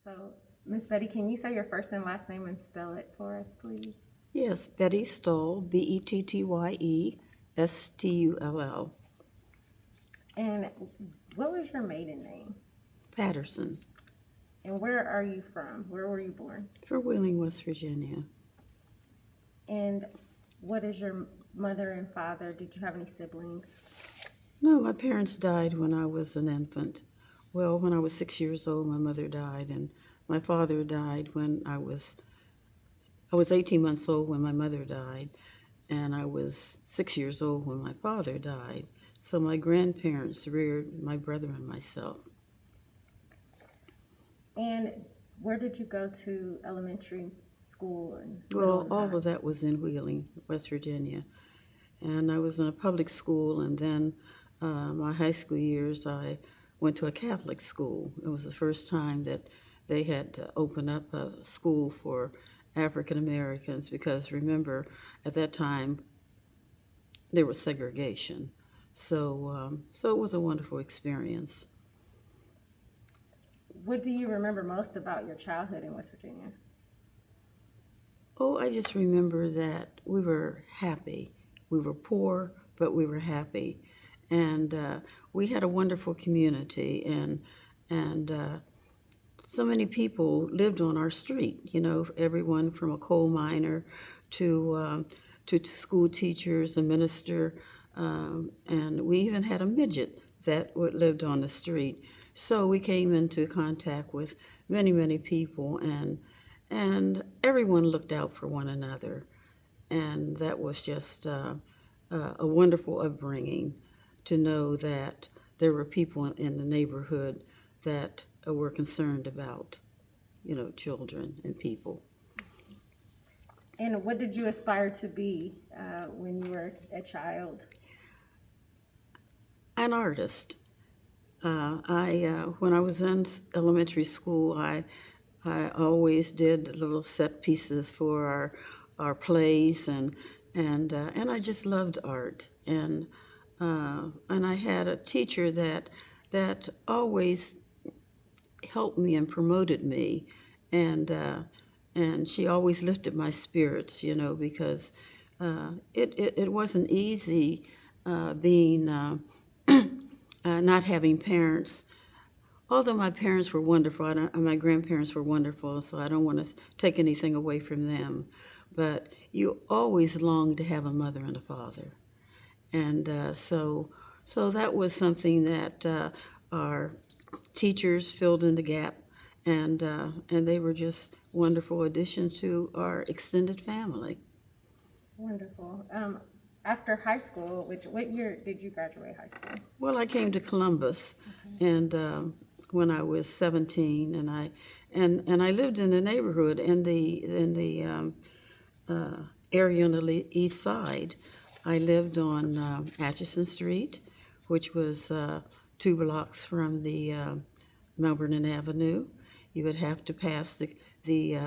So, Miss Betty, can you say your first and last name and spell it for us, please? Yes, Bettye Stull, Bettye Stull. And what was your maiden name? Patterson, And where are you from? Where were you born? for Wheeling, West Virginia. And what is your mother and father? Did you have any siblings? No, my parents died when I was an infant. Well, when I was 6 years old, my mother died, and my father died when I was 18 months old when my mother died, and I was 6 years old when my father died. So my grandparents reared my brother and myself. And where did you go to elementary school and middle Well, and all high? of that was in Wheeling, West Virginia. And I was in a public school, and then my high school years, I went to a Catholic school. It was the first time that they had opened up a school for African Americans because remember, at that time, there was segregation. So it was a wonderful experience. What do you remember most about your childhood in West Virginia? Oh, I just remember that we were happy. We were poor, but we were happy, and we had a wonderful community, and so many people lived on our street. You know, everyone from a coal miner to school teachers, a minister, and we even had a midget that lived on the street. So we came into contact with many people, and everyone looked out for one another, and that was just a wonderful upbringing to know that there were people in the neighborhood that were concerned about, children and people. And what did you aspire to be when you were a child? An artist. When I was in elementary school, I always did little set pieces for our plays, and I just loved art. And I had a teacher that always helped me and promoted me, and she always lifted my spirits, because it wasn't easy being not having parents. Although my parents were wonderful, my grandparents were wonderful, so I don't want to take anything away from them. But you always long to have a mother and a father, and so that was something that our teachers filled in the gap, and they were just wonderful additions to our extended family. Wonderful. After high school, what year did you graduate high school? Well, I came to Columbus, and when I was 17, and I lived in the neighborhood in the area on the east side. I lived on Atchison Street, which was 2 blocks from the Mount Vernon Avenue. You would have to pass the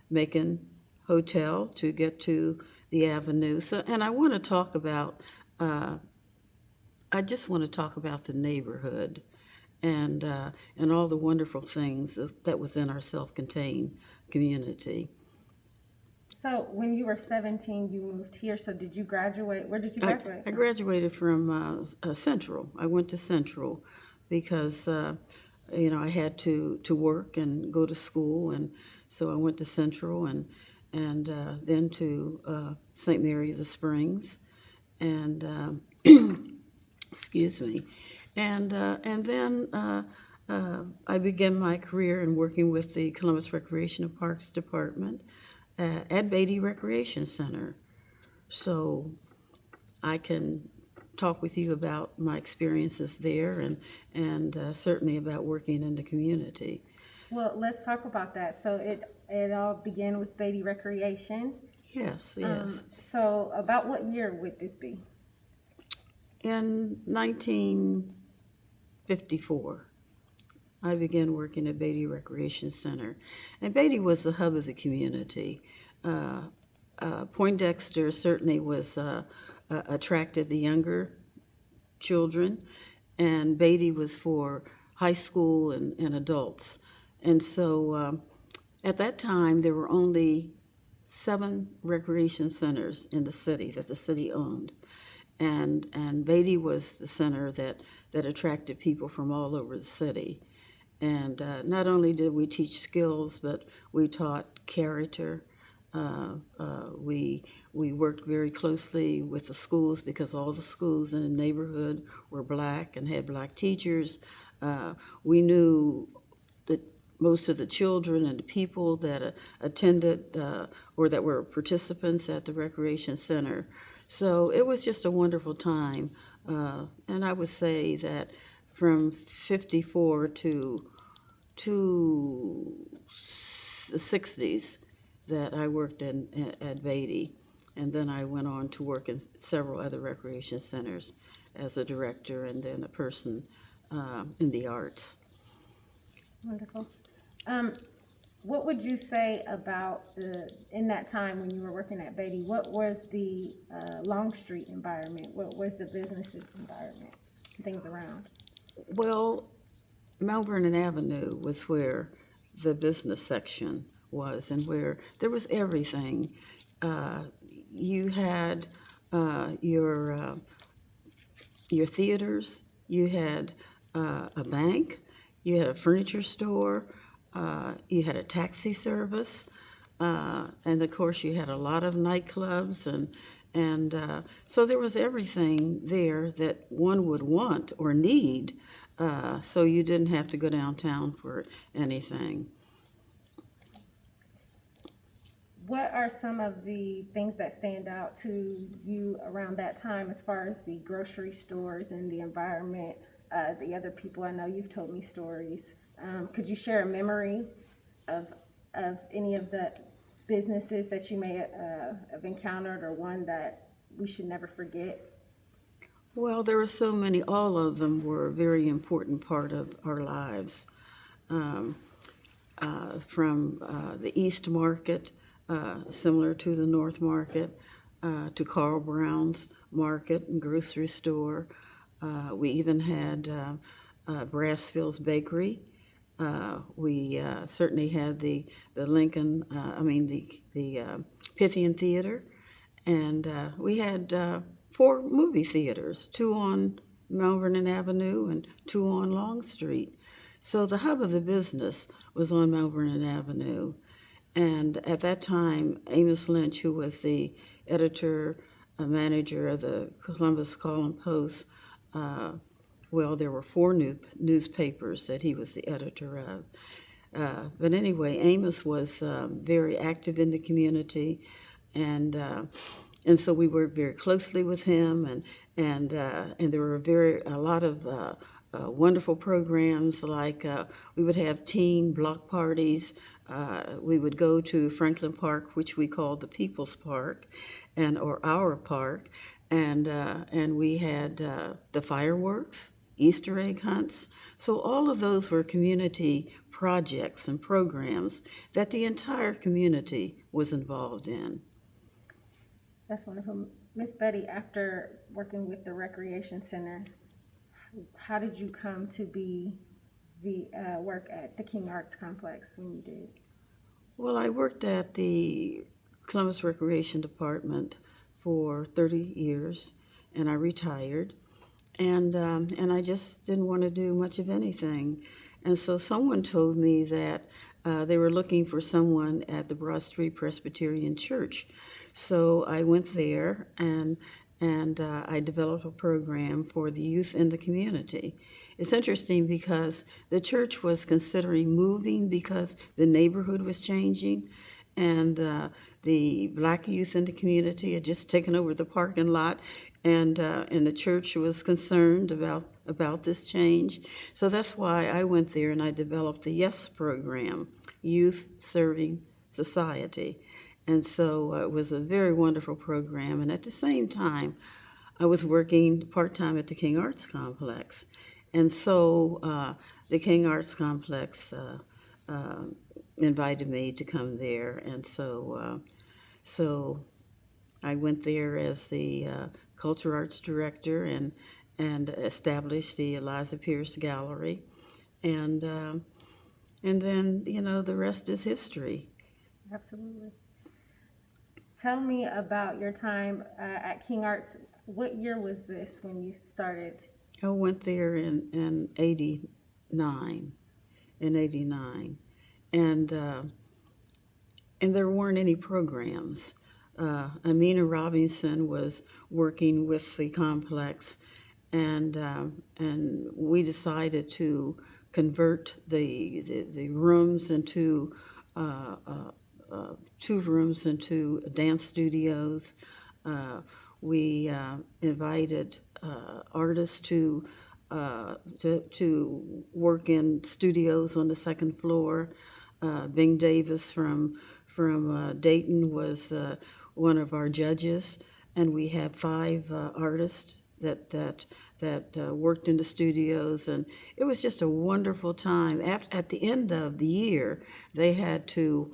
Macon Hotel to get to the avenue. So, and uh, I just want to talk about the neighborhood and all the wonderful things that was in our self-contained community. So when you were 17, you moved here. So did you graduate? Where did you I, graduate I from? graduated from Central. I went to Central because I had to work and go to school, and so I went to Central and then to St. Mary of the Springs, and excuse me, and then I began my career in working with the Columbus Recreation and Parks Department at Beatty Recreation Center. So I can talk with you about my experiences there and certainly about working in the community. Well, let's talk about that. So it all began with Beatty Recreation. Yes, Um, yes. so about what year would this be? In 1954, I began working at Beatty Recreation Center. And Beatty was the hub of the community. Uh, Poindexter certainly was attracted the younger children, and Beatty was for high school and adults. And so at that time, there were only 7 recreation centers in the city that the city owned. And Beatty was the center that attracted people from all over the city. And not only did we teach skills, but we taught character. We worked very closely with the schools because all the schools in the neighborhood were black and had black teachers. We knew that most of the children and the people that attended or that were participants at the recreation center. So it was just a wonderful time. And I would say that from 54 to the 60s that I worked at Beatty. And then I went on to work in several other recreation centers as a director and then a person in the arts. Wonderful. What would you say about in that time when you were working at Beatty, what was the Long Street environment? What was the businesses environment? Things around? Well, Mount Vernon Avenue was where the business section was and where there was everything. You had your theaters, you had a bank, you had a furniture store, you had a taxi service, and of course you had a lot of nightclubs, and so there was everything there that one would want or need, so you didn't have to go downtown for anything. What are some of the things that stand out to you around that time as far as the grocery stores and the environment, the other people? I know you've told me stories. Could you share a memory of any of the businesses that you may have encountered, or one that we should never forget? Well, there were so many. All of them were a very important part of our lives. From the East Market, similar to the North Market, to Carl Brown's Market and grocery store. We even had Brassfield's Bakery. We certainly had the Lincoln, the Pythian Theater, and we had 4 movie theaters, 2 on Mount Vernon Avenue and 2 on Long Street. So the hub of the business was on Mount Vernon Avenue. And at that time, Amos Lynch, who was the editor, manager of the Columbus Call-and-Post, well, there were 4 newspapers that he was the editor of. But anyway, Amos was very active in the community, and so we worked very closely with him, and there were a lot of wonderful programs, like we would have teen block parties. We would go to Franklin Park, which we called the People's Park, or our park, and we had the fireworks, Easter egg hunts. So all of those were community projects and programs that the entire community was involved in. That's wonderful. Miss Bettye, after working with the Recreation Center, how did you come to be the work at the King Arts Complex when you did? Well, I worked at the Columbus Recreation Department for 30 years, and I retired, and I just didn't want to do much of anything. And so someone told me that they were looking for someone at the Broad Street Presbyterian Church. So I went there, and I developed a program for the youth in the community. It's interesting because the church was considering moving because the neighborhood was changing, and the black youth in the community had just taken over the parking lot, and the church was concerned about this change. So that's why I went there and I developed the YES program, Youth Serving Society. And so it was a very wonderful program. And at the same time, I was working part-time at the King Arts Complex. And so the King Arts Complex invited me to come there. And so I went there as the Cultural Arts Director and established the Eliza Pierce Gallery. And And then, the rest is history. Absolutely. Tell me about your time at King Arts. What year was this when you started? I went there in 89, in 89. And, uh, and there weren't any programs. Aminah Robinson was working with the complex, and we decided to convert the rooms into uh, uh, 2 rooms into dance studios. Uh, we invited artists to work in studios on the second floor. Bing Davis from Dayton was one of our judges, and we had 5 artists that worked in the studios, and it was just a wonderful time. At the end of the year, they had to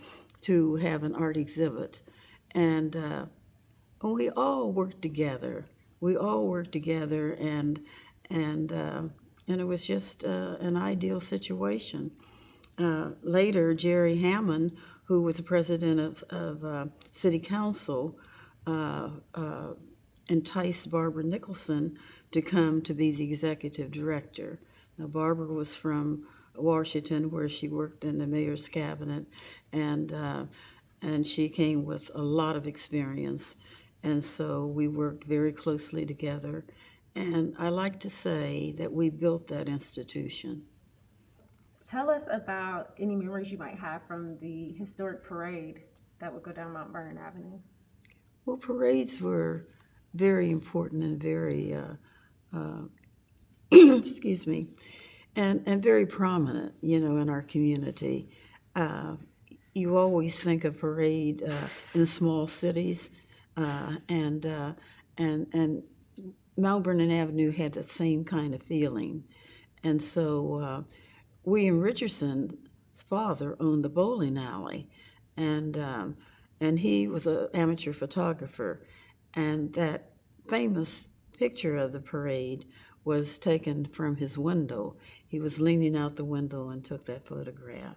have an art exhibit, and we all worked together. We all worked together, and it was just an ideal situation. Later, Jerry Hammond, who was the president of City Council, uh, uh, enticed Barbara Nicholson to come to be the executive director. Now, Barbara was from Washington, where she worked in the mayor's cabinet, and uh, and she came with a lot of experience, and so we worked very closely together. And I like to say that we built that institution. Tell us about any memories you might have from the historic parade that would go down Mount Vernon Avenue. Well, parades were very important and very, uh, excuse me, and very prominent, in our community. Uh, you always think of parade in small cities, and Mount Vernon Avenue had that same kind of feeling. And so William Richardson's father owned the bowling alley, and um, and he was an amateur photographer, and that famous picture of the parade was taken from his window. He was leaning out the window and took that photograph.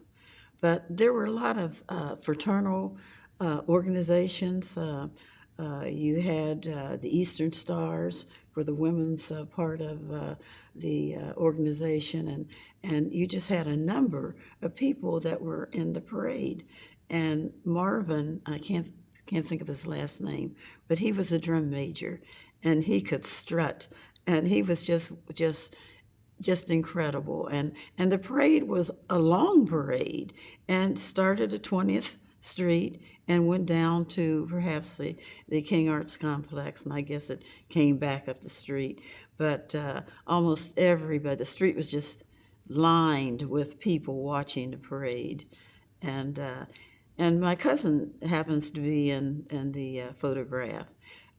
But there were a lot of fraternal organizations. You had the Eastern Stars for the women's part of the organization, and you just had a number of people that were in the parade. And Marvin, I can't think of his last name, but he was a drum major, and he could strut, and he was just incredible. And the parade was a long parade and started at 20th Street and went down to perhaps the King Arts Complex, and I guess it came back up the street. But almost everybody, the street was just lined with people watching the parade. And and my cousin happens to be in the photograph,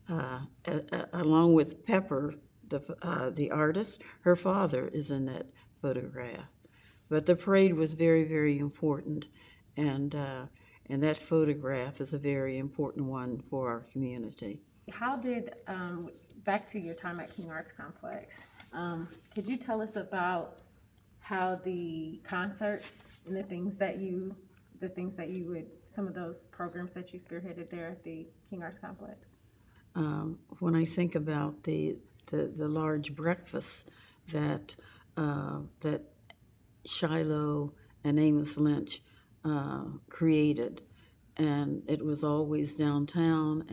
along with Pepper, the artist. Her father is in that photograph. But the parade was very, very important, and uh, and that photograph is a very important one for our community. How did, back to your time at King Arts Complex, could you tell us about how the concerts and some of those programs that you spearheaded there at the King Arts Complex? When I think about the large breakfast that Shiloh and Amos Lynch created, and it was always downtown,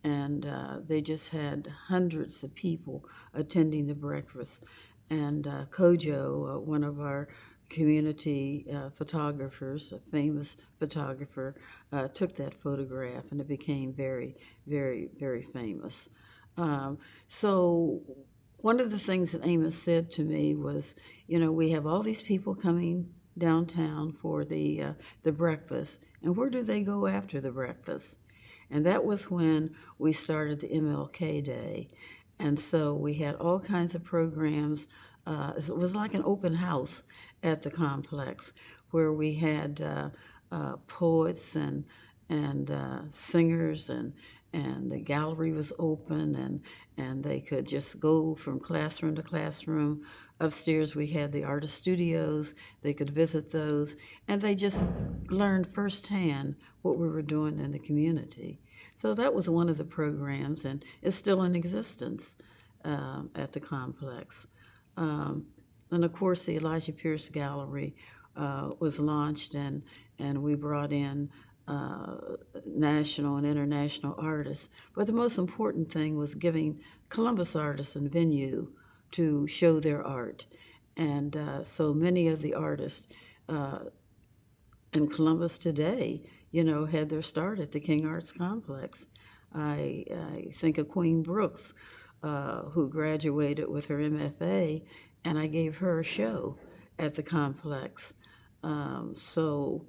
and they just had hundreds of people attending the breakfast. And Kojo, one of our community photographers, a famous photographer, took that photograph, and it became very, very, very famous. So one of the things that Amos said to me was, we have all these people coming downtown for the breakfast, and where do they go after the breakfast? And that was when we started the MLK Day. And so we had all kinds of programs. It was like an open house at the complex where we had poets and singers and the gallery was open, and they could just go from classroom to classroom. Upstairs we had the artist studios. They could visit those, and they just learned firsthand what we were doing in the community. So that was one of the programs, and it's still in existence at the complex. Um, and of course, the Elijah Pierce Gallery was launched, and we brought in national and international artists. But the most important thing was giving Columbus artists a venue to show their art. And so many of the artists in Columbus today, had their start at the King Arts Complex. I think of Queen Brooks, who graduated with her MFA, and I gave her a show at the complex. So,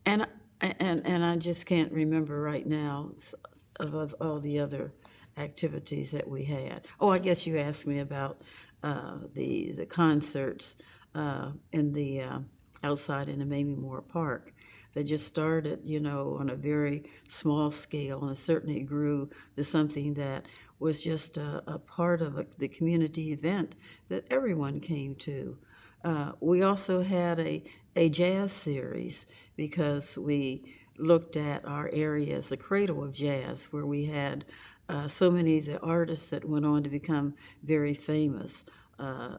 and I just can't remember right now of all the other activities that we had. Oh, I guess you asked me about the concerts in the outside in the Mamie Moore Park. They just started, on a very small scale, and it certainly grew to something that was just a part of the community event that everyone came to. We also had a jazz series because we looked at our area as a cradle of jazz, where we had so many of the artists that went on to become very famous,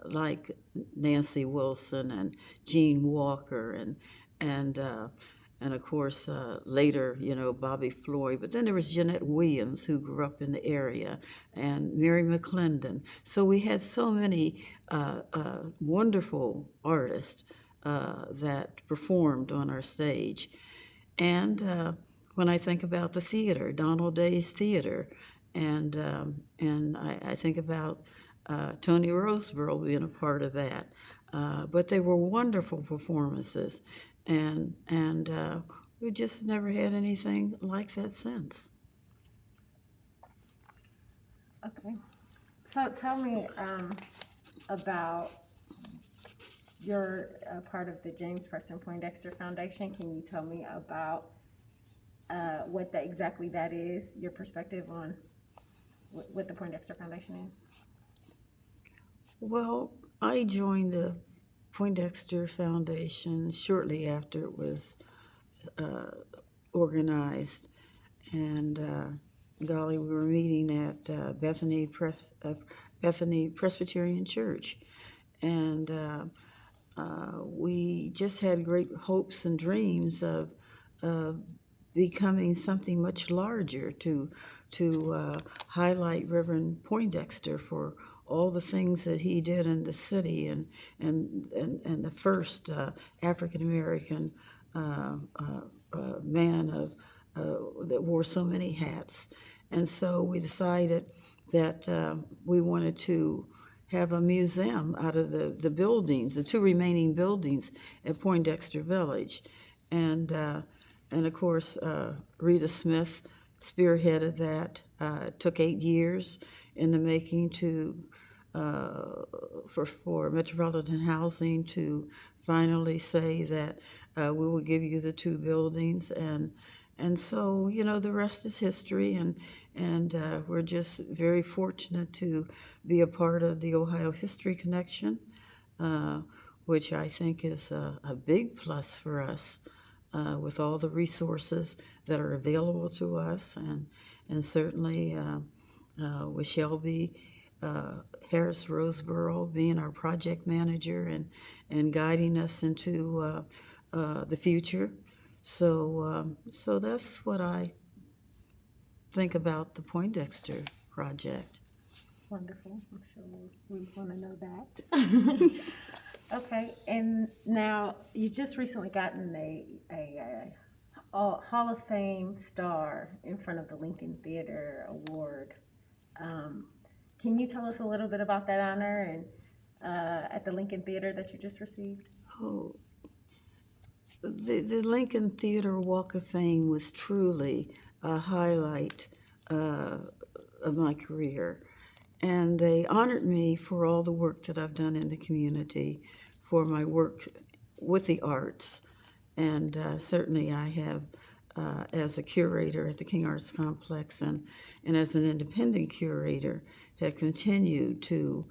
like Nancy Wilson and Gene Walker and of course later, Bobby Floyd. But then there was Jeanette Williams, who grew up in the area, and Mary McClendon. So we had so many wonderful artists that performed on our stage. And when I think about the theater, Donald Day's Theater, and I think about Tony Roseborough being a part of that. But they were wonderful performances, and we just never had anything like that since. Okay. So tell me about your part of the James Preston Poindexter Foundation. Can you tell me about what exactly that is, your perspective on what the Poindexter Foundation is? Well, I joined the Poindexter Foundation shortly after it was organized, and golly, we were meeting at Bethany Presbyterian Church, and we just had great hopes and dreams of becoming something much larger to highlight Reverend Poindexter for all the things that he did in the city, and the first African American man that wore so many hats. And so we decided that we wanted to have a museum out of the buildings, the two remaining buildings at Poindexter Village. And of course, Rita Smith spearheaded that. It took 8 years in the making for Metropolitan Housing to finally say that we will give you the two buildings, and so the rest is history, and we're just very fortunate to be a part of the Ohio History Connection, which I think is a big plus for us with all the resources that are available to us, and certainly with Shelby Harris Roseborough being our project manager and guiding us into the future. So that's what I think about the Poindexter project. Wonderful. I'm sure we want to know that. Okay, and now you just recently gotten a Hall of Fame star in front of the Lincoln Theater Award. Can you tell us a little bit about that honor and at the Lincoln Theater that you just received? Oh, the Lincoln Theater Walk of Fame was truly a highlight of my career. And they honored me for all the work that I've done in the community, for my work with the arts. And certainly I have as a curator at the King Arts Complex, and as an independent curator, have continued to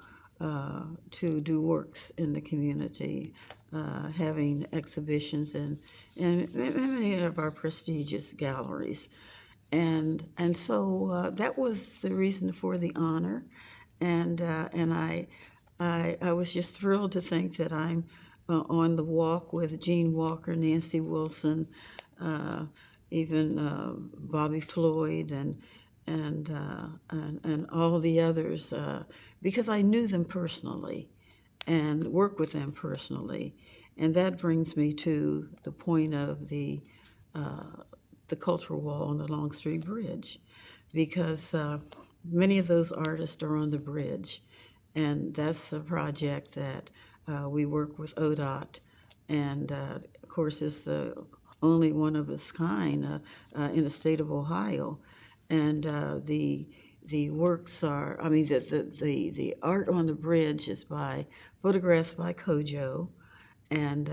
do works in the community, having exhibitions in many of our prestigious galleries. And so that was the reason for the honor, and I was just thrilled to think that I'm on the walk with Gene Walker, Nancy Wilson, even Bobby Floyd, and all the others, because I knew them personally and worked with them personally, and that brings me to the point of the cultural wall on the Longstreet Bridge, because many of those artists are on the bridge, and that's a project that we work with ODOT, and of course it's the only one of its kind in the state of Ohio, and the works are, I mean, the art on the bridge is by photographs by Kojo, and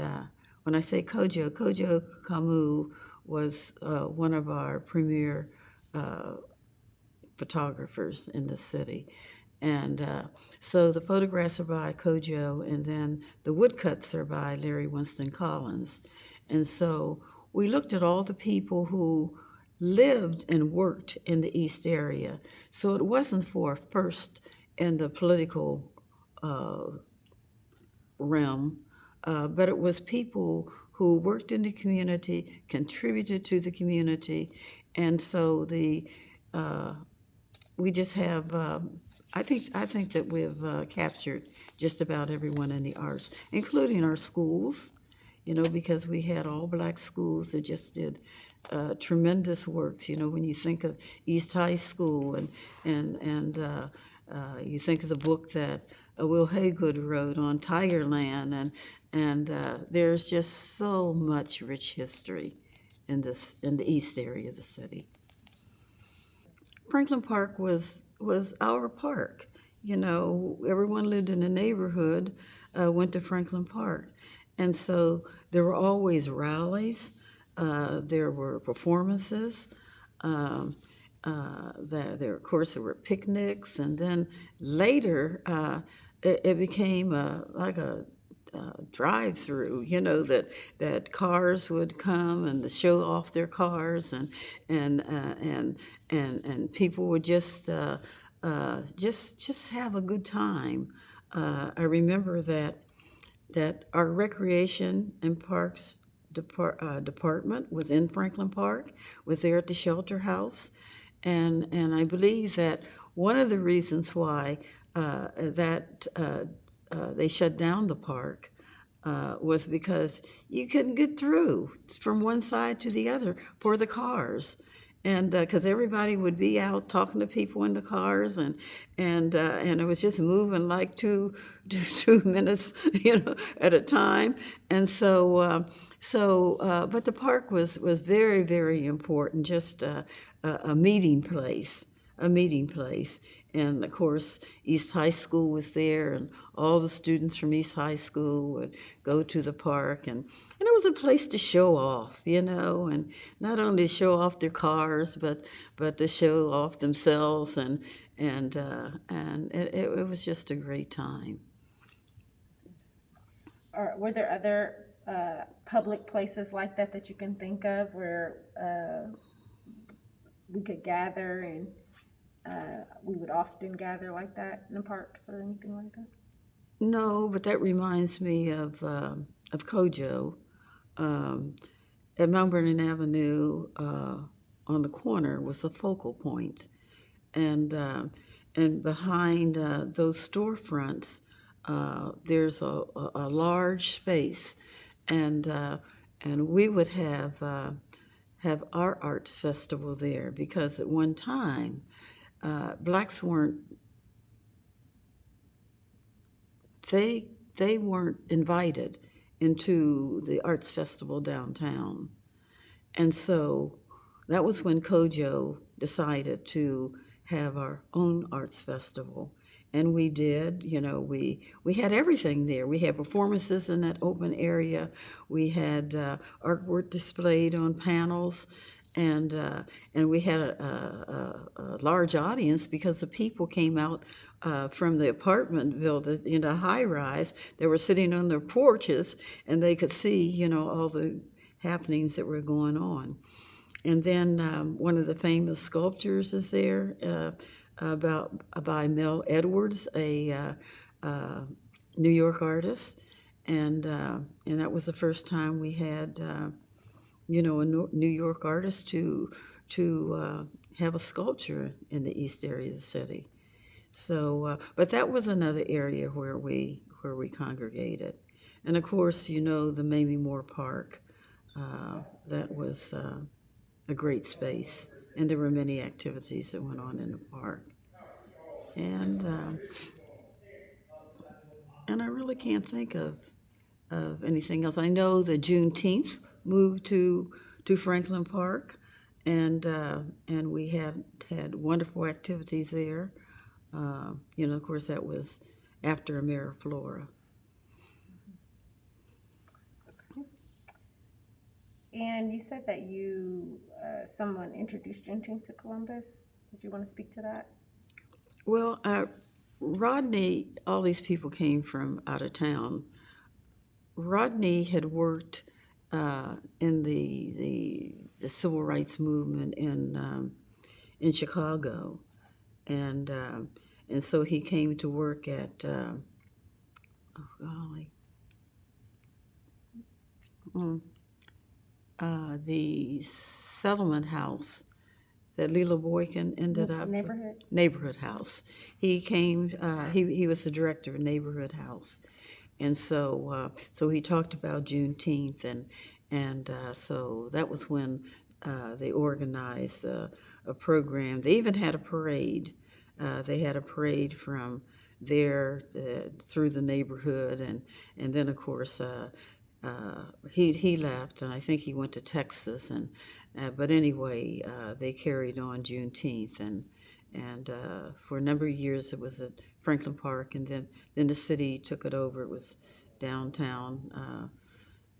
when I say Kojo Kamu was one of our premier photographers in the city. And so the photographs are by Kojo, and then the woodcuts are by Larry Winston Collins. And so we looked at all the people who lived and worked in the East area. So it wasn't for first in the political realm, but it was people who worked in the community, contributed to the community, and so we just have. I think that we've captured just about everyone in the arts, including our schools, because we had all black schools that just did tremendous works. When you think of East High School and you think of the book that Will Haygood wrote on Tigerland, and there's just so much rich history in the East area of the city. Franklin Park was our park. Everyone lived in the neighborhood, went to Franklin Park, and so there were always rallies. There were performances. Of course, there were picnics, and then later it became like a drive-through. That cars would come and to show off their cars, and people would just have a good time. I remember that our recreation and parks department was in Franklin Park, was there at the shelter house, and I believe that one of the reasons why they shut down the park was because you couldn't get through from one side to the other for the cars. And because everybody would be out talking to people in the cars, and it was just moving like two minutes, at a time. And so but the park was very, very important, just a meeting place, And of course, East High School was there, and all the students from East High School would go to the park, and it was a place to show off, and not only to show off their cars, but to show off themselves, and it was just a great time. Or were there other public places like that you can think of where we could gather, and we would often gather like that in the parks or anything like that? No, but that reminds me of Kojo. At Mount Vernon Avenue, on the corner was the focal point, and behind those storefronts, there's a large space, and we would have our art festival there, because at one time blacks weren't invited into the arts festival downtown. And so that was when Kojo decided to have our own arts festival. And we did, we had everything there. We had performances in that open area. We had artwork displayed on panels, and we had a large audience because the people came out from the apartment building in a high rise. They were sitting on their porches, and they could see, all the happenings that were going on. And then one of the famous sculptures is there by Mel Edwards, a New York artist, and that was the first time we had a New York artist to have a sculpture in the east area of the city. So, but that was another area where we congregated, and of course, the Mamie Moore Park. That was a great space, and there were many activities that went on in the park, and I really can't think of anything else. I know that Juneteenth moved to Franklin Park, and we had wonderful activities there. Of course, that was after AmeriFlora. And you said that someone introduced Juneteenth to Columbus. Did you want to speak to that? Well, Rodney, all these people came from out of town. Rodney had worked in the civil rights movement in Chicago, and so he came to work at the settlement house that Lila Boykin ended up Neighborhood House. He came. He was the director of Neighborhood House. And so he talked about Juneteenth, and so that was when they organized a program. They even had a parade. They had a parade from there through the neighborhood, and then of course he left, and I think he went to Texas. But anyway, they carried on Juneteenth, and for a number of years it was at Franklin Park, and then the city took it over. It was downtown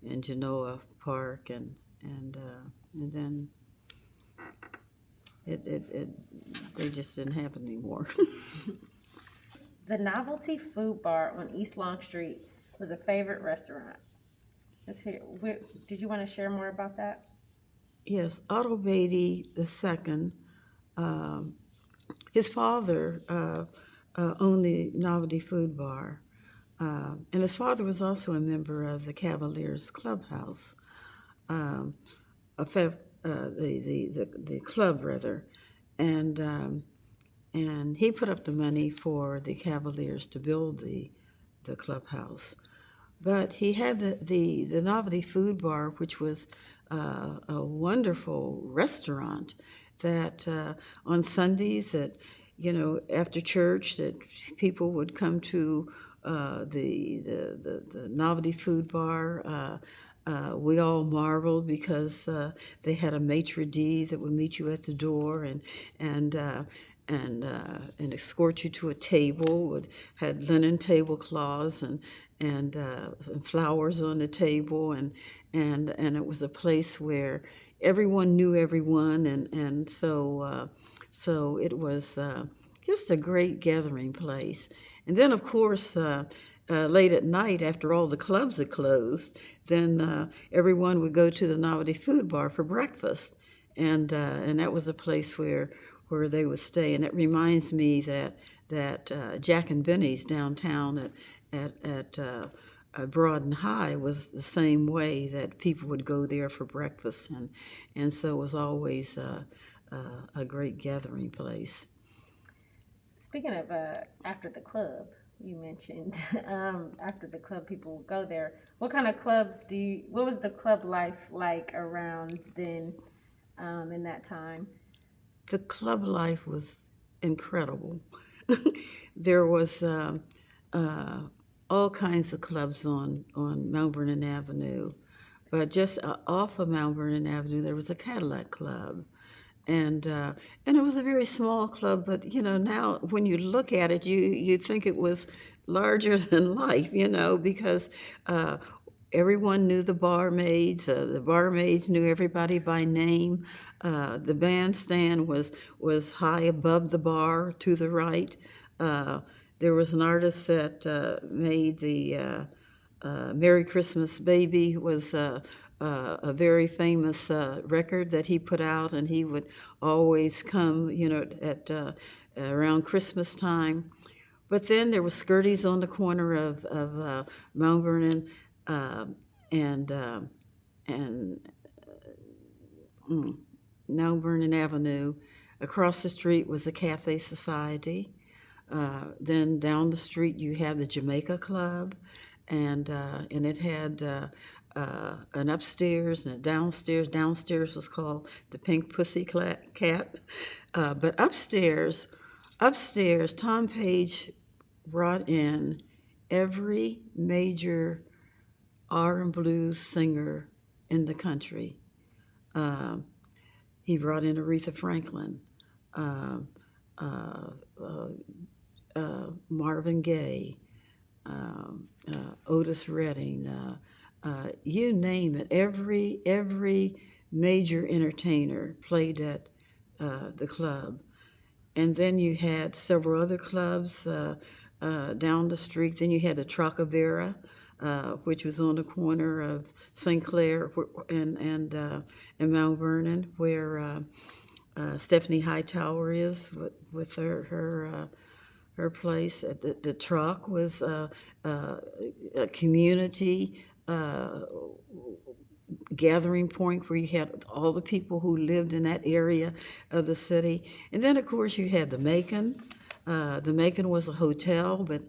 in Genoa Park, and then they just didn't happen anymore. The Novelty Food Bar on East Long Street was a favorite restaurant. Let's hear. Did you want to share more about that? Yes, Otto Beatty II. His father owned the Novelty Food Bar, and his father was also a member of the Cavaliers Clubhouse, the club rather, and he put up the money for the Cavaliers to build the clubhouse. But he had the Novelty Food Bar, which was a wonderful restaurant that on Sundays that after church that people would come to the Novelty Food Bar. We all marveled because they had a maitre d' that would meet you at the door and escort you to a table. Had linen tablecloths and flowers on the table, and it was a place where everyone knew everyone, and so it was just a great gathering place. And then, of course, late at night, after all the clubs had closed, then everyone would go to the Novelty Food Bar for breakfast, and that was a place where they would stay. And it reminds me that Jack and Benny's downtown at Broad and High was the same way, that people would go there for breakfast, and so it was always a great gathering place. Speaking of after the club, you mentioned after the club people would go there. What kind of clubs what was the club life like around then in that time? The club life was incredible. There was all kinds of clubs on Mount Vernon Avenue, but just off of Mount Vernon Avenue there was a Cadillac Club, and it was a very small club. But now when you look at it, you think it was larger than life, because everyone knew the barmaids. The barmaids knew everybody by name. The bandstand was high above the bar to the right. There was an artist that made the Merry Christmas Baby was a very famous record that he put out, and he would always come, at around Christmas time. But then there was Skirties on the corner of Mount Vernon uh, and and Mount Vernon Avenue. Across the street was the Cafe Society. Then down the street you had the Jamaica Club, and it had an upstairs and a downstairs. Downstairs was called the Pink Pussy Cat, but upstairs, Tom Page brought in every major R and blues singer in the country. Um, he brought in Aretha Franklin, uh, uh, uh, Marvin Gaye, Otis Redding, you name it. Every major entertainer played at the club. And then you had several other clubs down the street. Then you had the Trocadero, which was on the corner of St. Clair and Mount Vernon, where Stephanie Hightower is with her place. The Truck was a community gathering point where you had all the people who lived in that area of the city. And then, of course, you had the Macon. The Macon was a hotel, but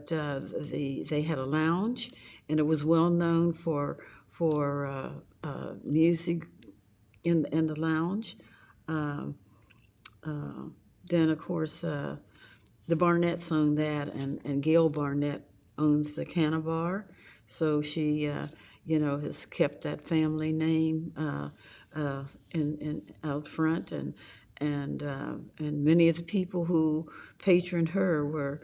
they had a lounge, and it was well known for music in the lounge. Um, then, of course, the Barnetts own that, and Gail Barnett owns the Canna Bar. So she, has kept that family name in out front, and many of the people who patroned her were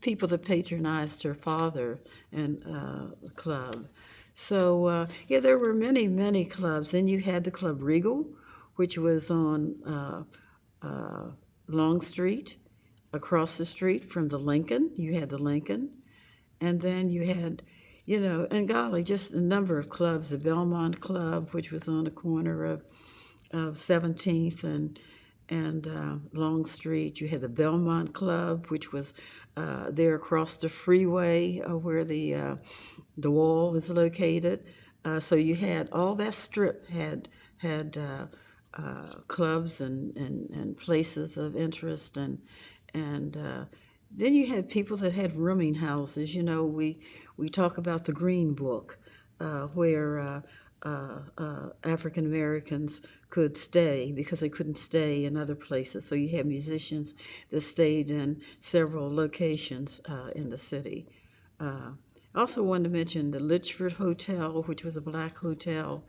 people that patronized her father and club. So there were many clubs. Then you had the Club Regal, which was on Long Street, across the street from the Lincoln. You had the Lincoln. And then you had, and golly, just a number of clubs. The Belmont Club, which was on the corner of 17th and Long Street. You had the Belmont Club, which was there across the freeway where the wall is located. So you had all that strip had clubs and places of interest, and then you had people that had rooming houses. We talk about the Green Book, where African Americans could stay because they couldn't stay in other places. So you had musicians that stayed in several locations in the city. I also wanted to mention the Litchford Hotel, which was a black hotel,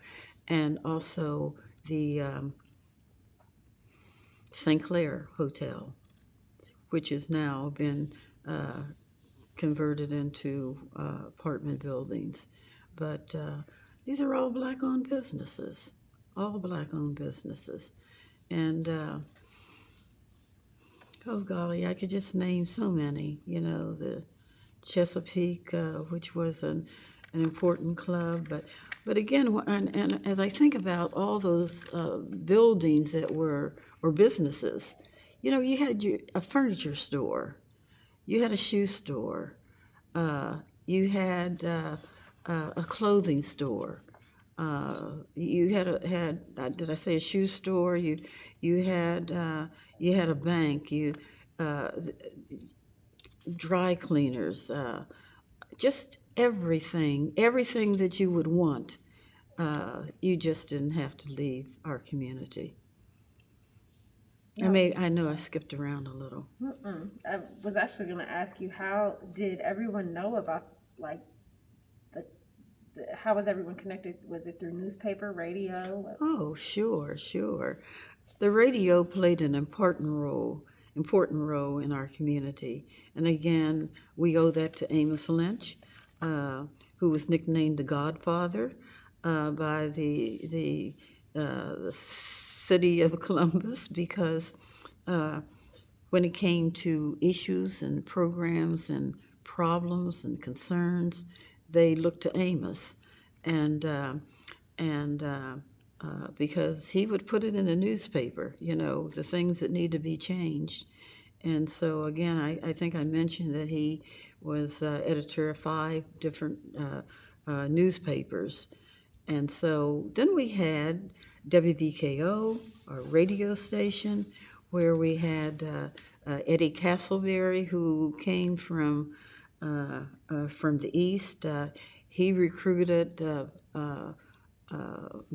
and also the St. Clair Hotel, which has now been converted into apartment buildings. But these are all black-owned businesses, And, oh golly, I could just name so many, the Chesapeake, which was an important club. But again, and as I think about all those buildings that were, or businesses, you had a furniture store, you had a shoe store, you had a clothing store, you had did I say a shoe store? You had a bank, dry cleaners, just everything that you would want. You just didn't have to leave our community. No. I know I skipped around a little. I was actually going to ask you, how did everyone know about, like, how was everyone connected? Was it through newspaper, radio? Oh, sure. The radio played an important role in our community. And again, we owe that to Amos Lynch. who was nicknamed the Godfather by the city of Columbus, because when it came to issues and programs and problems and concerns, they looked to Amos, and because he would put it in the newspaper, the things that need to be changed. And so again, I think I mentioned that he was editor of 5 different newspapers. And so then we had WBKO, our radio station, where we had Eddie Castleberry, who came from the East. He recruited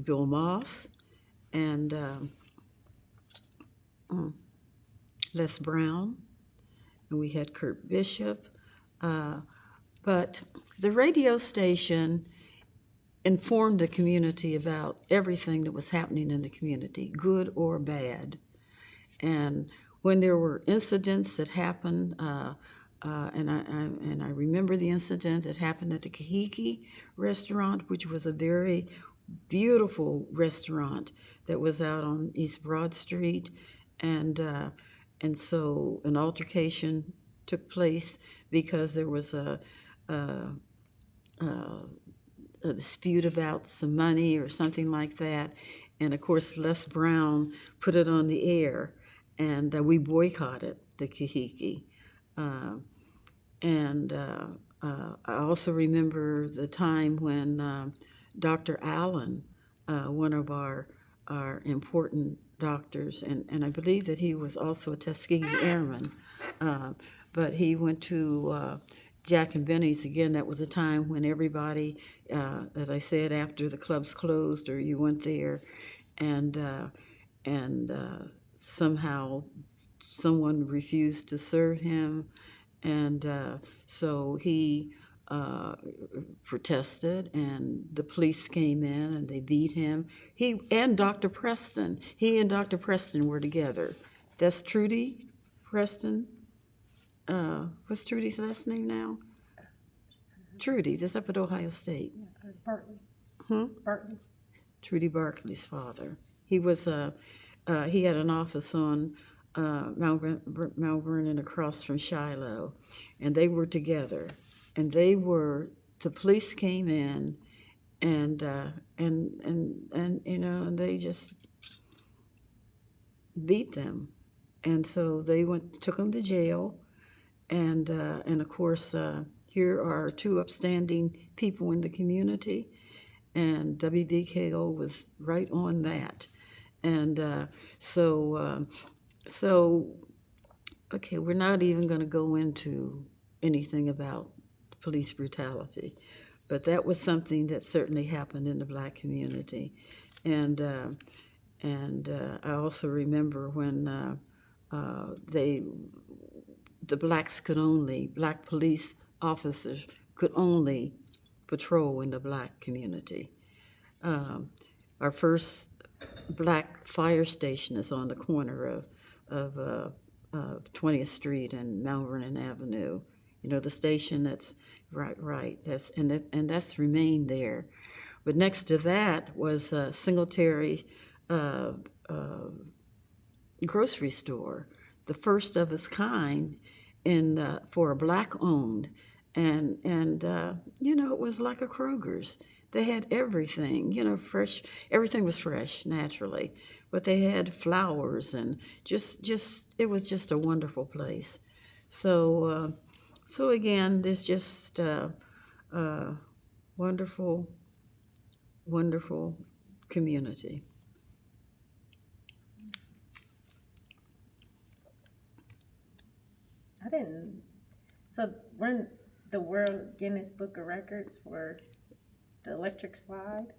Bill Moss and Les Brown, and we had Kurt Bishop. But the radio station informed the community about everything that was happening in the community, good or bad. And when there were incidents that happened, and I remember the incident that happened at the Kahiki restaurant, which was a very beautiful restaurant that was out on East Broad Street, and so an altercation took place because there was a dispute about some money or something like that. And of course, Les Brown put it on the air, and we boycotted the Kahiki. I also remember the time when Dr. Allen, one of our important doctors, and I believe that he was also a Tuskegee Airman, but he went to Jack and Benny's again. That was a time when everybody, as I said, after the clubs closed or you went there, and somehow someone refused to serve him, and so he protested, and the police came in and they beat him. He and Dr. Preston were together. That's Trudy Preston. What's Trudy's last name now? Trudy. That's up at Ohio State. Bartley. Bartley. Trudy Barkley's father. He was he had an office on Mount Vernon across from Shiloh, and they were together. And the police came in, and they just beat them, and so they took them to jail, and of course here are 2 upstanding people in the community, and WBKO was right on that, and so okay, we're not even going to go into anything about police brutality, but that was something that certainly happened in the Black community, and I also remember when the Black police officers could only patrol in the Black community. Our first Black fire station is on the corner of 20th Street and Mount Vernon Avenue. The station that's right. That's remained there. But next to that was a Singletary grocery store, the first of its kind for a Black-owned, and it was like a Kroger's. They had everything, fresh. Everything was fresh, naturally, but they had flowers and just it was just a wonderful place. So again, there's just wonderful, wonderful community. So we're in the World Guinness Book of Records for the electric slide?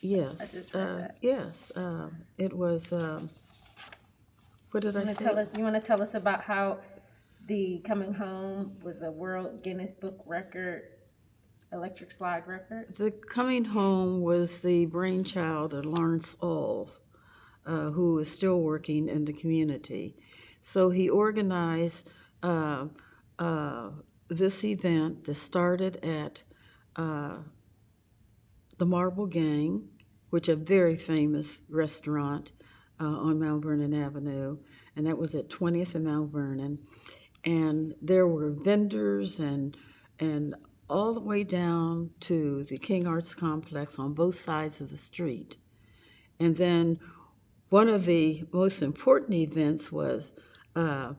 Yes. I just read that. Yes. It was, what did I say? You want to tell us about how the Coming Home was a World Guinness Book record, electric slide record? The Coming Home was the brainchild of Lawrence All, who is still working in the community. So he organized this event that started at uh, the Marble Gang, which is a very famous restaurant on Mount Vernon Avenue, and that was at 20th and Mount Vernon. And there were vendors and all the way down to the King Arts Complex on both sides of the street. And then one of the most important events was the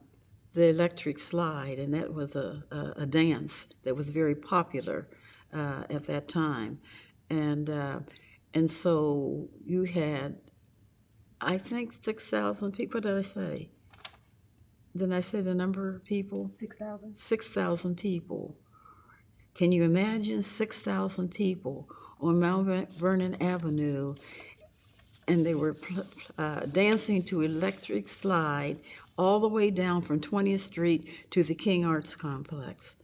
electric slide, and that was a dance that was very popular at that time. And and so you had, I think, 6,000 people. What did I say? Didn't I say the number of people? 6,000. 6,000 people. Can you imagine 6,000 people on Mount Vernon Avenue, and they were dancing to Electric Slide all the way down from 20th Street to the King Arts Complex.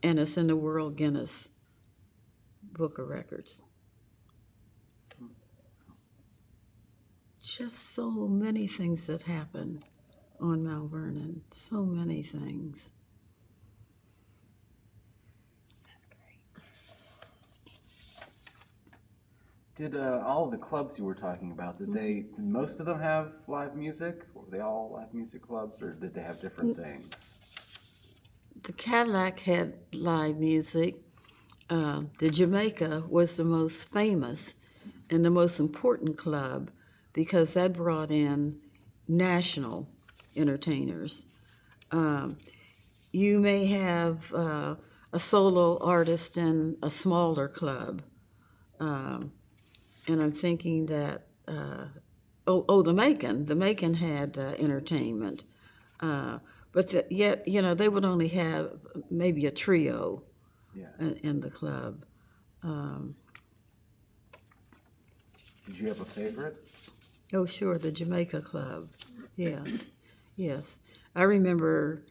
And it's in the World Guinness Book of Records. Just so many things that happen on Mount Vernon, so many things. Did all of the clubs you were talking about, did most of them have live music? Were they all live music clubs, or did they have different things? The Cadillac had live music. The Jamaica was the most famous and the most important club because that brought in national entertainers. You may have a solo artist in a smaller club. And I'm thinking that, the Macon had entertainment. But yet, they would only have maybe a trio in the club. Did you have a favorite? Oh, sure, the Jamaica Club. Yes, yes. I remember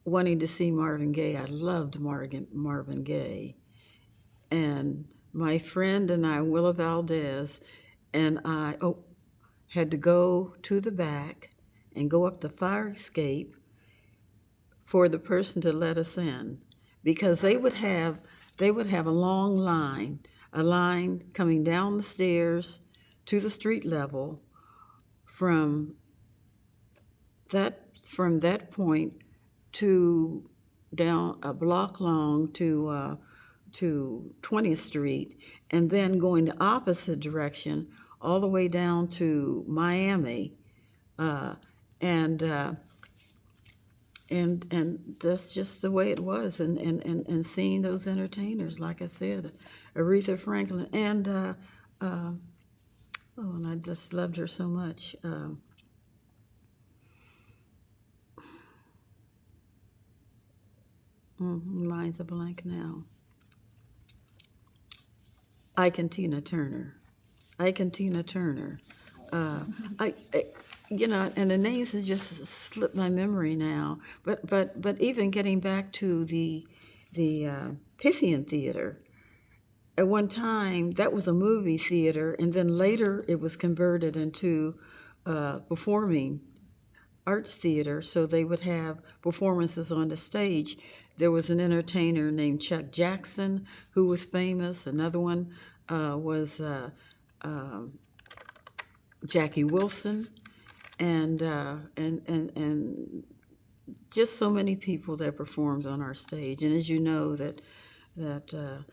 wanting to see Marvin Gaye. I loved Marvin Gaye. And my friend and I, Willa Valdez, and I had to go to the back and go up the fire escape for the person to let us in, because they would have a long line, a line coming down the stairs to the street level from that point to down a block long to 20th Street, and then going the opposite direction all the way down to Miami, and that's just the way it was. And seeing those entertainers, like I said, Aretha Franklin, and and I just loved her so much. Mind's a blank now. Ike and Tina Turner. I and the names have just slipped my memory now. But even getting back to the Pythian Theater, at one time that was a movie theater, and then later it was converted into performing arts theater. So they would have performances on the stage. There was an entertainer named Chuck Jackson who was famous. Another one was Jackie Wilson, and just so many people that performed on our stage. And as you know, that the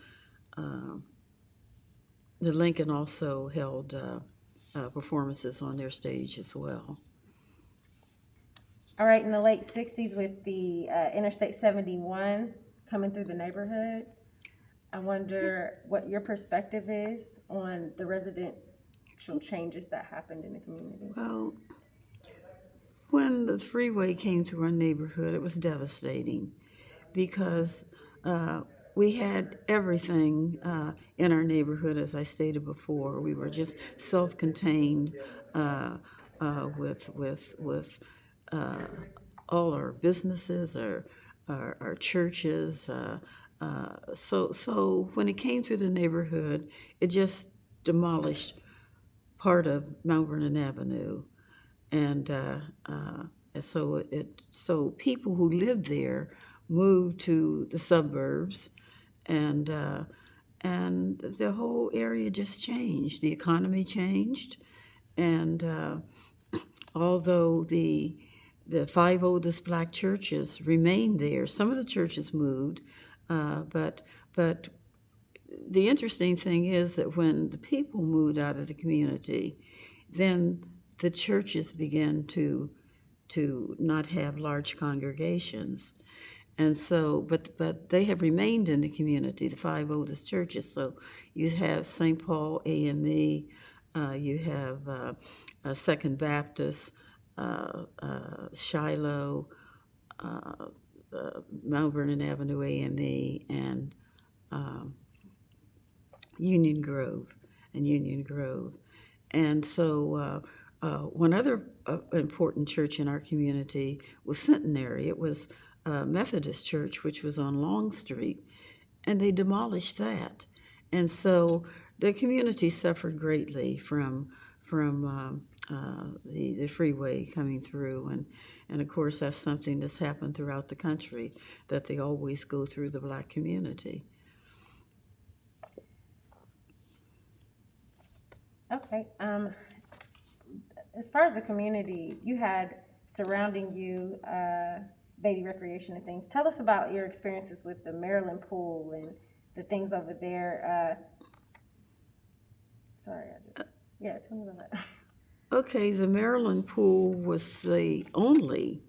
Lincoln also held performances on their stage as well. All right, in the late 60s with the Interstate 71 coming through the neighborhood, I wonder what your perspective is on the residential changes that happened in the community. Well, when the freeway came to our neighborhood, it was devastating because we had everything in our neighborhood, as I stated before. We were just self-contained with all our businesses, our churches. So when it came to the neighborhood, it just demolished part of Mount Vernon Avenue, and so people who lived there moved to the suburbs, and and the whole area just changed. The economy changed, and although the five oldest black churches remained there, some of the churches moved, but the interesting thing is that when the people moved out of the community, then the churches began to not have large congregations. And so, but they have remained in the community, the five oldest churches. So you have St. Paul AME, you have Second Baptist, Shiloh, uh, Mount Vernon Avenue AME, and um, Union Grove, and Union Grove. And so one other important church in our community was Centenary. It was a Methodist church, which was on Long Street, and they demolished that. And so the community suffered greatly from the freeway coming through, and of course that's something that's happened throughout the country, that they always go through the black community. Okay. As far as the community you had surrounding you, Bettye Recreation and things, tell us about your experiences with the Maryland pool and the things over there. Sorry, yeah, tell me about that. Okay, the Maryland pool was the only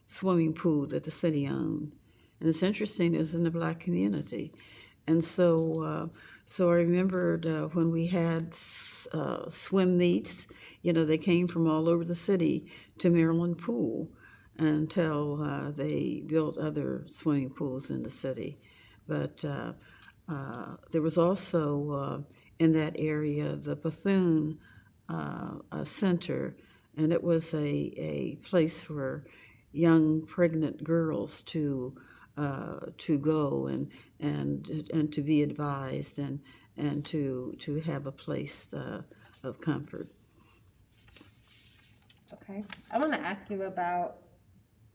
swimming pool that the city owned. And it's interesting, it's in the black community. And so I remembered when we had swim meets, they came from all over the city to Maryland Pool until they built other swimming pools in the city. But there was also in that area the Bethune Center, and it was a place for young pregnant girls to go and to be advised and to have a place of comfort. Okay. I want to ask you about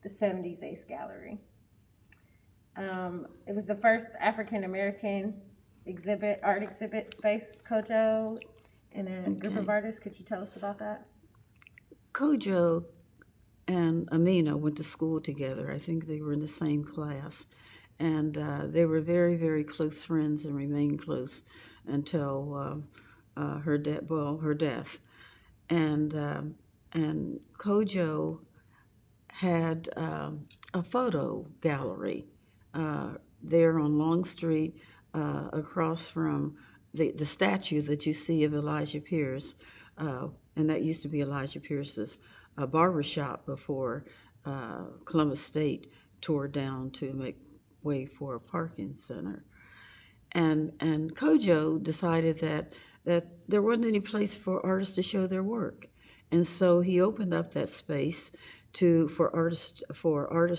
the 70s Ace Gallery. It was the first African American art exhibit space, Kojo, and a group of artists. Could you tell us about that? Kojo and Aminah went to school together. I think they were in the same class. And they were very, very close friends and remained close until her death. And Kojo had a photo gallery there on Long Street, across from the statue that you see of Elijah Pierce, and that used to be Elijah Pierce's barbershop before Columbus State tore down to make way for a parking center. And Kojo decided that there wasn't any place for artists to show their work. And so he opened up that space for artists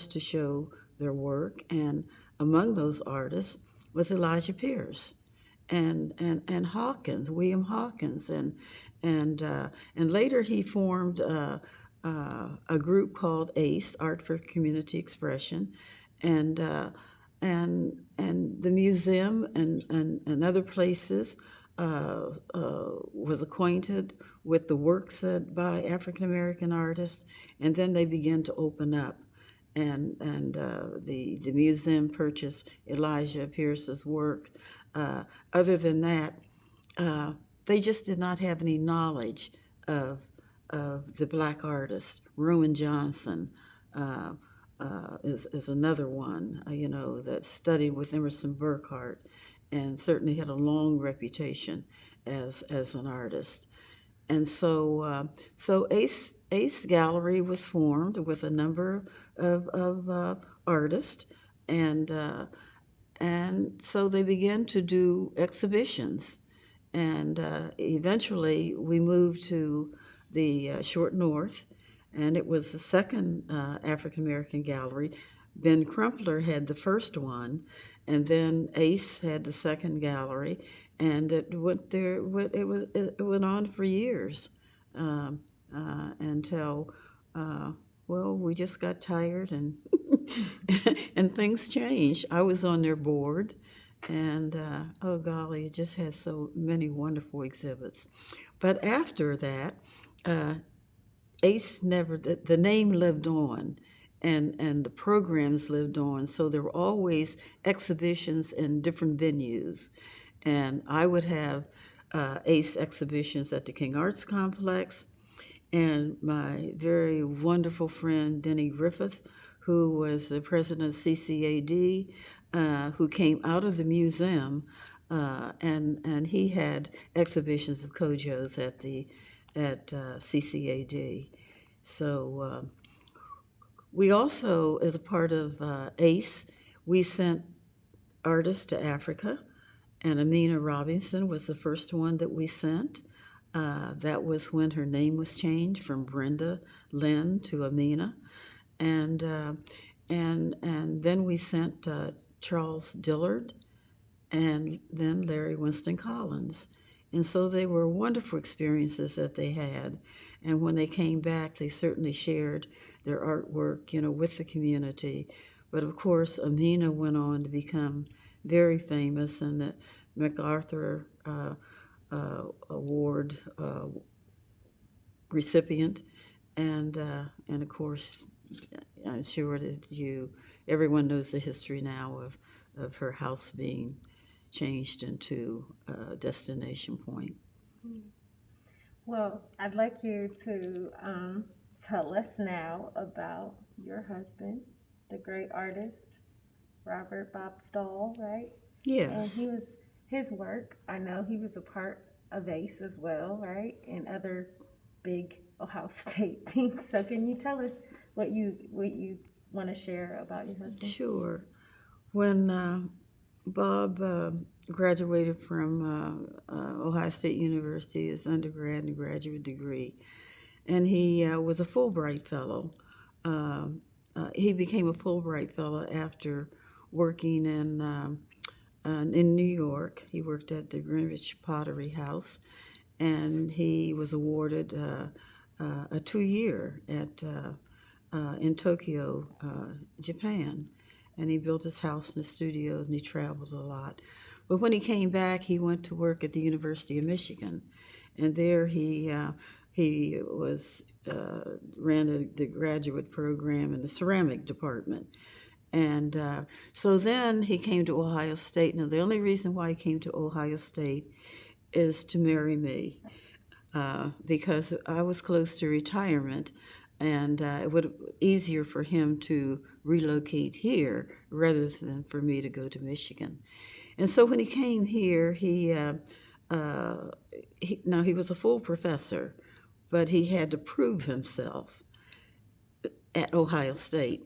to show their work. And among those artists was Elijah Pierce and Hawkins, William Hawkins, and later he formed a group called ACE, Art for Community Expression, and the museum and other places was acquainted with the works by African American artists, and then they began to open up, and the museum purchased Elijah Pierce's work. Other than that, they just did not have any knowledge of the black artists. Roman Johnson is another one, that studied with Emerson Burkhart and certainly had a long reputation as an artist. And so Ace Gallery was formed with a number of artists, and so they began to do exhibitions. And eventually we moved to the Short North, and it was the second African American gallery. Ben Crumpler had the first one, and then Ace had the second gallery, and it went on for years until we just got tired and and things changed. I was on their board, and oh golly, it just had so many wonderful exhibits. But after that, uh, ACE never, the name lived on, and the programs lived on. So there were always exhibitions in different venues. And I would have ACE exhibitions at the King Arts Complex. And my very wonderful friend, Denny Griffith, who was the president of CCAD, who came out of the museum, and he had exhibitions of Kojos at CCAD. So we also, as a part of ACE, we sent artists to Africa, and Aminah Robinson was the first one that we sent. That was when her name was changed from Brenda Lynn to Aminah, and then we sent Charles Dillard, and then Larry Winston Collins. And so they were wonderful experiences that they had. And when they came back, they certainly shared their artwork, with the community. But of course, Aminah went on to become very famous, and the MacArthur Award recipient. And of course, I'm sure that everyone knows the history now of her house being changed into a destination point. Well, I'd like you to tell us now about your husband, the great artist, Robert Bob Stull, right? And Yes. his work, I know he was a part of ACE as well, right? And other big Ohio State things. So can you tell us what you want to share about your husband? Sure. When Bob graduated from Ohio State University, his undergrad and graduate degree, and he was a Fulbright Fellow. He became a Fulbright Fellow after working in New York. He worked at the Greenwich Pottery House, and he was awarded a 2-year in Tokyo, Japan. And he built his house and his studios, and he traveled a lot. But when he came back, he went to work at the University of Michigan, and there he was ran the graduate program in the ceramic department. And so then he came to Ohio State. Now, the only reason why he came to Ohio State is to marry me, because I was close to retirement, and it would be easier for him to relocate here rather than for me to go to Michigan. And so when he came here, he was a full professor, but he had to prove himself at Ohio State.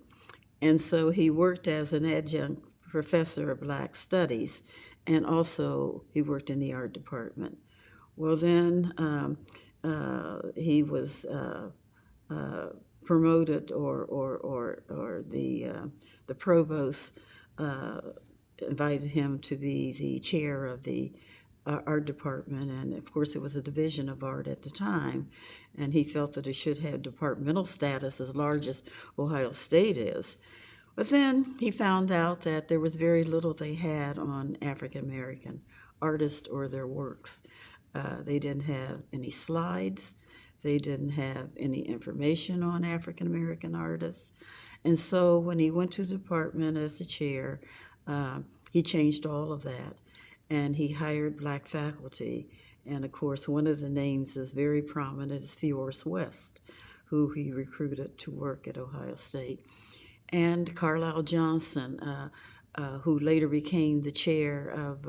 And so he worked as an adjunct professor of Black Studies, and also he worked in the art department. Well, then he was promoted, or the provost invited him to be the chair of the art department, and of course it was a division of art at the time, and he felt that it should have departmental status as large as Ohio State is. But then he found out that there was very little they had on African American artists or their works. They didn't have any slides. They didn't have any information on African American artists. And so when he went to the department as the chair, he changed all of that. And he hired Black faculty. And of course, one of the names is very prominent is Fioris West, who he recruited to work at Ohio State. And Carlisle Johnson, who later became the chair of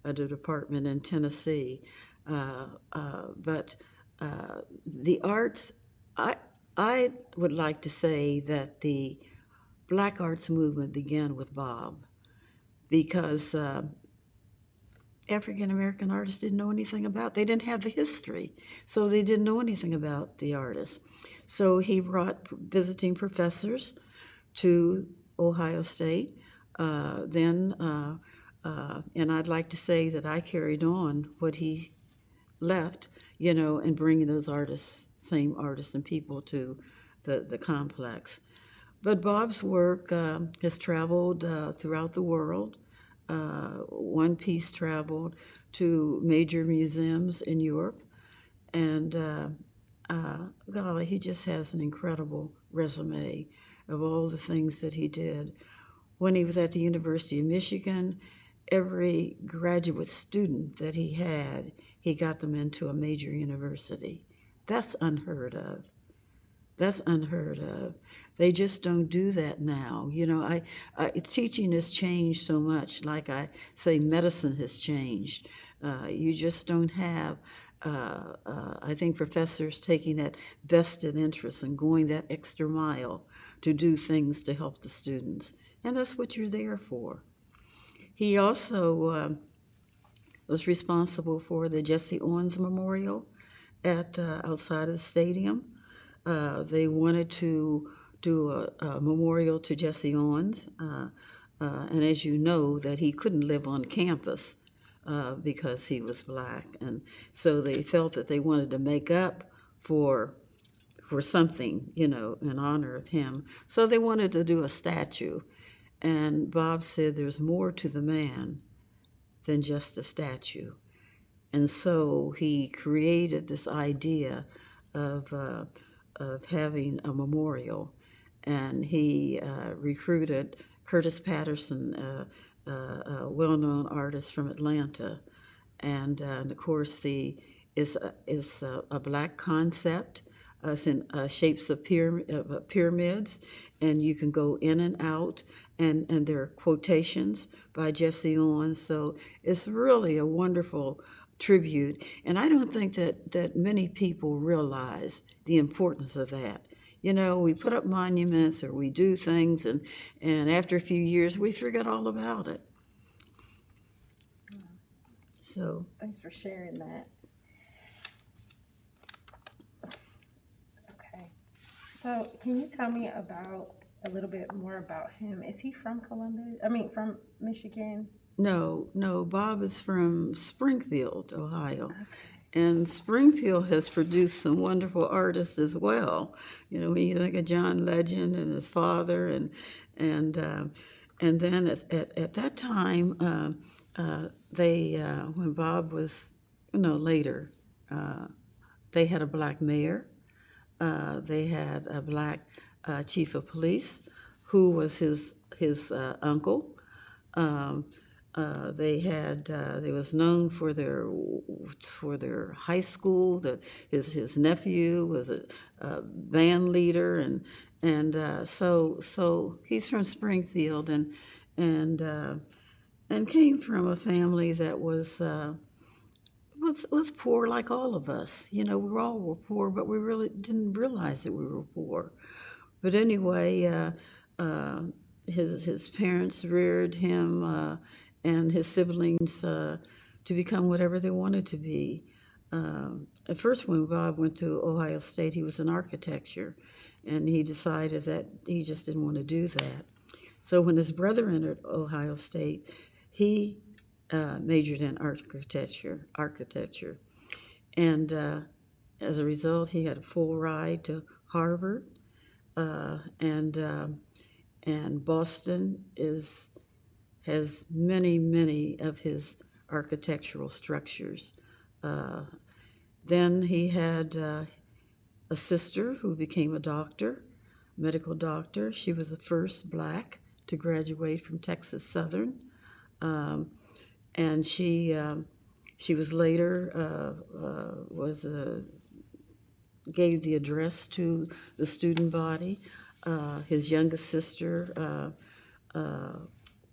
the department in Tennessee. But the arts, I would like to say that the Black arts movement began with Bob, because African American artists didn't know anything about, they didn't have the history, so they didn't know anything about the artists. So he brought visiting professors to Ohio State. And I'd like to say that I carried on what he left, and bringing those artists, same artists and people to the complex. But Bob's work has traveled throughout the world. One piece traveled to major museums in Europe, and golly, he just has an incredible resume of all the things that he did. When he was at the University of Michigan, every graduate student that he had, he got them into a major university. That's unheard of. That's unheard of. They just don't do that now. You know, teaching has changed so much. Like I say, medicine has changed. You just don't have, I think, professors taking that vested interest and going that extra mile to do things to help the students. And that's what you're there for. He also was responsible for the Jesse Owens Memorial at outside of the stadium. They wanted to do a memorial to Jesse Owens, and as you know, that he couldn't live on campus because he was black, and so they felt that they wanted to make up for something, you know, in honor of him. So they wanted to do a statue, and Bob said there's more to the man than just a statue, and so he created this idea of having a memorial, and he recruited Curtis Patterson, a well-known artist from Atlanta, and of course it's a black concept. It's in shapes of pyramids, and you can go in and out, and there are quotations by Jesse Owens. So it's really a wonderful tribute, and I don't think that many people realize the importance of that. You know, we put up monuments or we do things, and after a few years, we forget all about it. So Thanks for sharing that. Okay. So can you tell me about a little bit more about him? Is he from Columbus? I mean, from Michigan? no, Bob is from Springfield, Ohio. And Springfield has produced some wonderful artists as well. You know, when you think of John Legend and his father, and then at that time, they when Bob was, you know, later, they had a black mayor. They had a black chief of police, who was his uncle. They was known for their high school. His nephew was a band leader, and so he's from Springfield, and came from a family that was poor like all of us. You know, we all were poor, but we really didn't realize that we were poor. But anyway, his parents reared him and his siblings to become whatever they wanted to be. At first, when Bob went to Ohio State, he was in architecture, and he decided that he just didn't want to do that. So when his brother entered Ohio State, he majored in architecture, and as a result, he had a full ride to Harvard, and Boston has many of his architectural structures. Then he had a sister who became a doctor, medical doctor. She was the first black to graduate from Texas Southern, and she was later gave the address to the student body. His youngest sister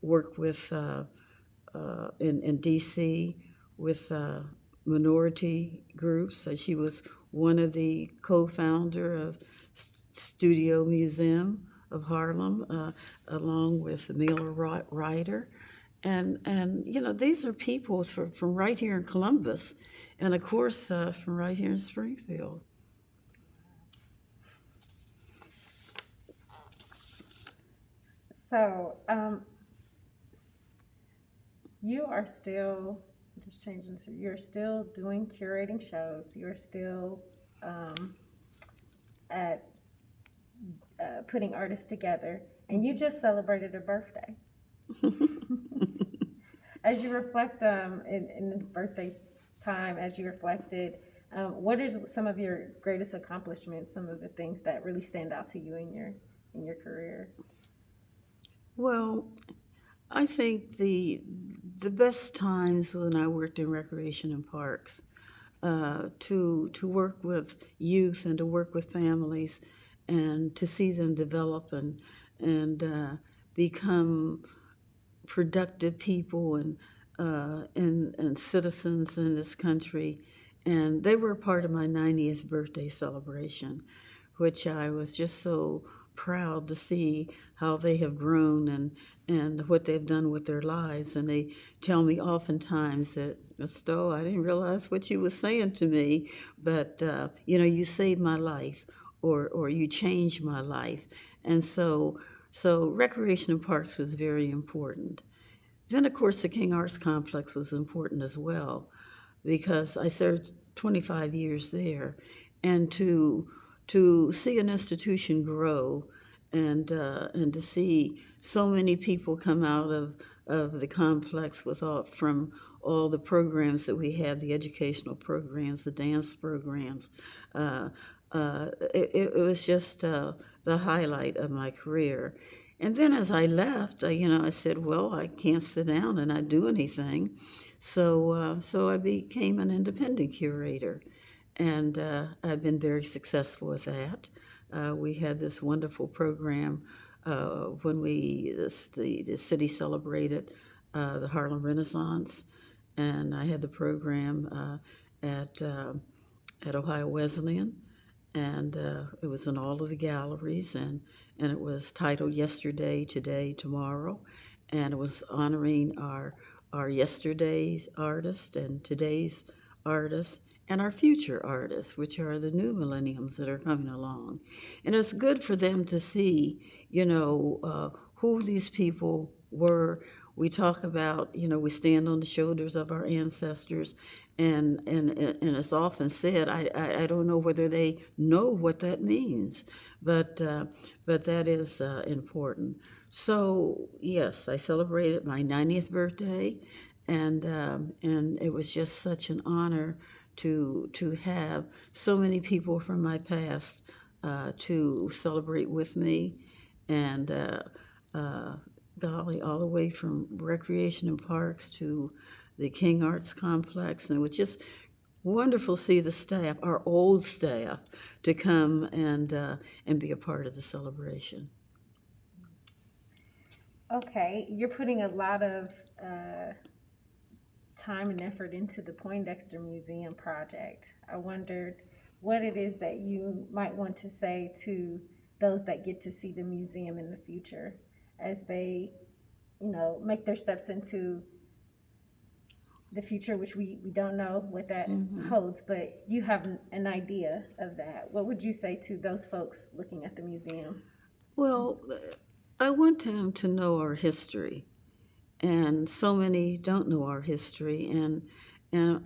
worked with in D.C. with minority groups. So she was one of the co-founder of Studio Museum of Harlem, along with Miller Ryder. And you know, these are people from right here in Columbus, and of course from right here in Springfield. So, you are still, just changing this, you're still doing curating shows. You're still at putting artists together. And you just celebrated a birthday. As you reflect in the birthday time, as you reflected, what is some of your greatest accomplishments? Some of the things that really stand out to you in your career? Well, I think the best times when I worked in recreation and parks, to work with youth and to work with families, and to see them develop and become productive people and citizens in this country. And they were a part of my 90th birthday celebration, which I was just so proud to see how they have grown and what they've done with their lives. And they tell me oftentimes that, Miss Stowe, I didn't realize what you were saying to me, but you saved my life, or you changed my life. And so recreation and parks was very important. Then, of course, the King Arts Complex was important as well, because I served 25 years there, and to see an institution grow, and to see so many people come out of the complex from all the programs that we had, the educational programs, the dance programs. It was just the highlight of my career. And then as I left, I said, well, I can't sit down and not do anything. So I became an independent curator, and I've been very successful with that. We had this wonderful program when the city celebrated the Harlem Renaissance, and I had the program at Ohio Wesleyan, and it was in all of the galleries, and it was titled Yesterday, Today, Tomorrow, and it was honoring our yesterday's artists and today's artists and our future artists, which are the new millenniums that are coming along. And it's good for them to see, who these people were. We talk about, we stand on the shoulders of our ancestors, and it's often said, I don't know whether they know what that means, but that is important. So yes, I celebrated my 90th birthday, and it was just such an honor to have so many people from my past to celebrate with me, and golly, all the way from recreation and parks to the King Arts Complex. And it was just wonderful to see the staff, our old staff, to come and be a part of the celebration. Okay, you're putting a lot of time and effort into the Poindexter Museum project. I wondered what it is that you might want to say to those that get to see the museum in the future as they, make their steps into the future, which we don't know what that holds, but you have an idea of that. What would you say to those folks looking at the museum? Well, I want them to know our history, and so many don't know our history, and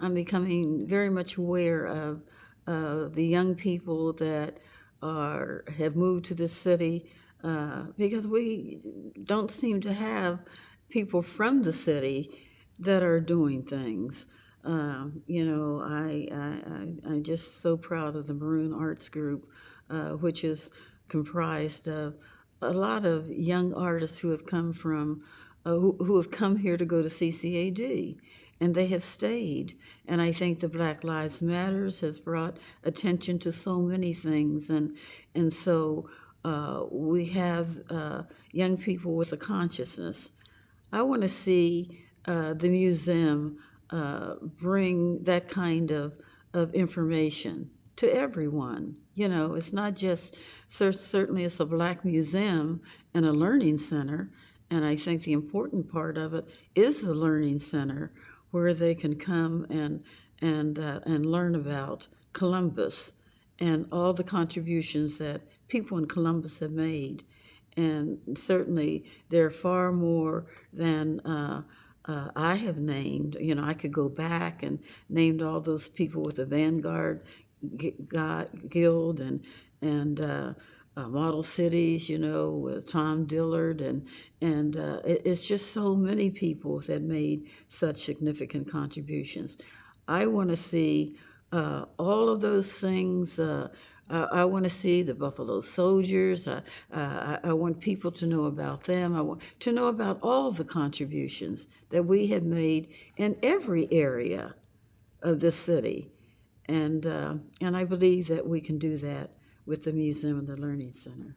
I'm becoming very much aware of the young people that have moved to this city, because we don't seem to have people from the city that are doing things. I'm just so proud of the Maroon Arts Group, which is comprised of a lot of young artists who have come who have come here to go to CCAD, and they have stayed. And I think the Black Lives Matters has brought attention to so many things, and so we have young people with a consciousness. I want to see the museum bring that kind of information to everyone. It's not just, certainly it's a Black museum and a learning center, and I think the important part of it is the learning center where they can come and learn about Columbus and all the contributions that people in Columbus have made. And certainly there are far more than I have named. I could go back and named all those people with the Vanguard Guild and Model Cities, with Tom Dillard, and it's just so many people that made such significant contributions. I want to see all of those things. I want to see the Buffalo Soldiers. I want people to know about them. I want to know about all the contributions that we have made in every area of the city. And I believe that we can do that with the museum and the Learning Center.